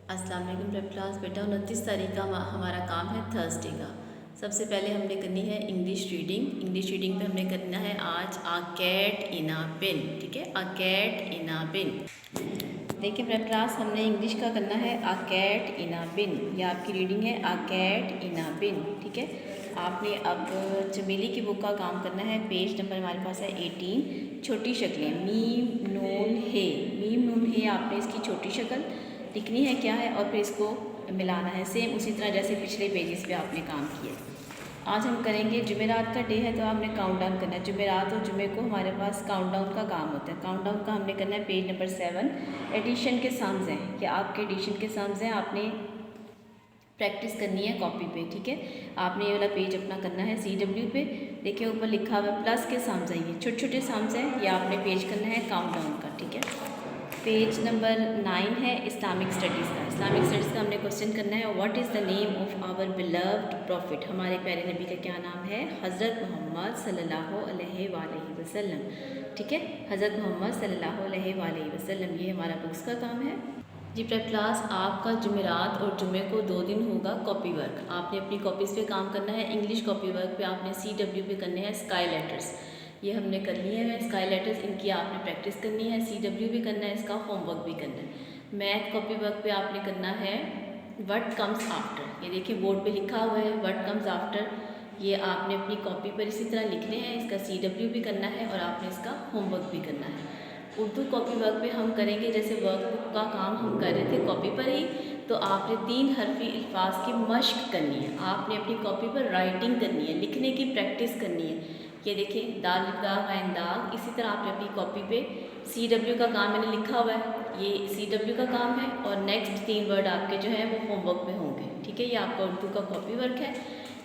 अस्सलाम वालेकुम prep class. बेटा 29 तारीख का हमारा काम है थर्सडे का। सबसे पहले हमने करनी है इंग्लिश रीडिंग। इंग्लिश रीडिंग पे हमने करना है आज आ कैट इन आ बिन। ठीक है, आ कैट इन आ बिन। देखिए प्रेप क्लास, हमने इंग्लिश का करना है आ कैट इन आ बिन। ये आपकी रीडिंग है आ कैट इन आ बिन। ठीक है, आपने अब चमेली की बुक का काम करना है। पेज नंबर हमारे पास है 18। छोटी शक्लें मीम नून हे। मीम नून हे आपने इसकी छोटी शक्ल लिखनी है क्या है, और फिर इसको मिलाना है सेम उसी तरह जैसे पिछले पेजेस पे आपने काम किया। आज हम करेंगे जुमेरात का डे है तो आपने काउंट डाउन करना है। जुमेरात और जुमे को हमारे पास काउंट डाउन का काम होता है। काउंट डाउन का हमने करना है पेज नंबर 7। एडिशन के सम्स हैं, ये आपके एडिशन के सम्स हैं, आपने प्रैक्टिस करनी है कॉपी पे। ठीक है, आपने ये वाला पेज अपना करना है CW पे। देखिए ऊपर लिखा हुआ प्लस के सम्स हैं, ये छोटे छोटे सम्स हैं, ये आपने पेज करना है काउंट डाउन का। ठीक है, पेज नंबर 9 है इस्लामिक स्टडीज़ का। इस्लामिक स्टडीज़ का हमने क्वेश्चन करना है what is the name of our beloved prophet. हमारे प्यारे नबी का क्या नाम है? हज़रत मोहम्मद सल्लल्लाहु अलैहि वसल्लम। ठीक है, हज़रत मोहम्मद सल्लल्लाहु अलैहि वसल्लम, ये हमारा बुक्स का काम है। जी प्रेप क्लास, आपका जुमेरात और जुमे को 2 दिन होगा कॉपी वर्क। आपने अपनी कॉपीज़ पे काम करना है। इंग्लिश कॉपी वर्क पे आपने CW पे करने हैं स्काई लेटर्स, ये हमने कर लिए हैं स्काई लेटर्स, इनकी आपने प्रैक्टिस करनी है। CW भी करना है, इसका होमवर्क भी करना है। मैथ कॉपी वर्क पे आपने करना है व्हाट कम्स आफ्टर। ये देखिए बोर्ड पे लिखा हुआ है व्हाट कम्स आफ्टर, ये आपने अपनी कॉपी पर इसी तरह लिखने हैं। इसका CW भी करना है और आपने इसका होमवर्क भी करना है। उर्दू कॉपी वर्क पे हम करेंगे जैसे वर्कबुक का काम हम कर रहे थे कॉपी पर ही, तो आपने 3 हरफी अल्फाज की मश्क करनी है। आपने अपनी कॉपी पर राइटिंग करनी है, लिखने की प्रैक्टिस करनी है। ये देखिए दाल दाग आइन दाग, इसी तरह आपने अपनी कॉपी पे CW का काम मैंने लिखा हुआ है, ये CW का काम है। और नेक्स्ट 3 वर्ड आपके जो है वो होमवर्क में होंगे। ठीक है, ये आपका उर्दू का कॉपी वर्क है।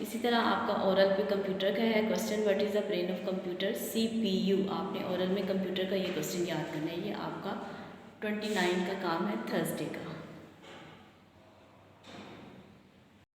इसी तरह आपका ओरल पे कंप्यूटर का है question what is the brain of computer? CPU। आपने ओरल में कंप्यूटर का ये क्वेश्चन याद करना है। ये आपका 29 का काम है थर्सडे का।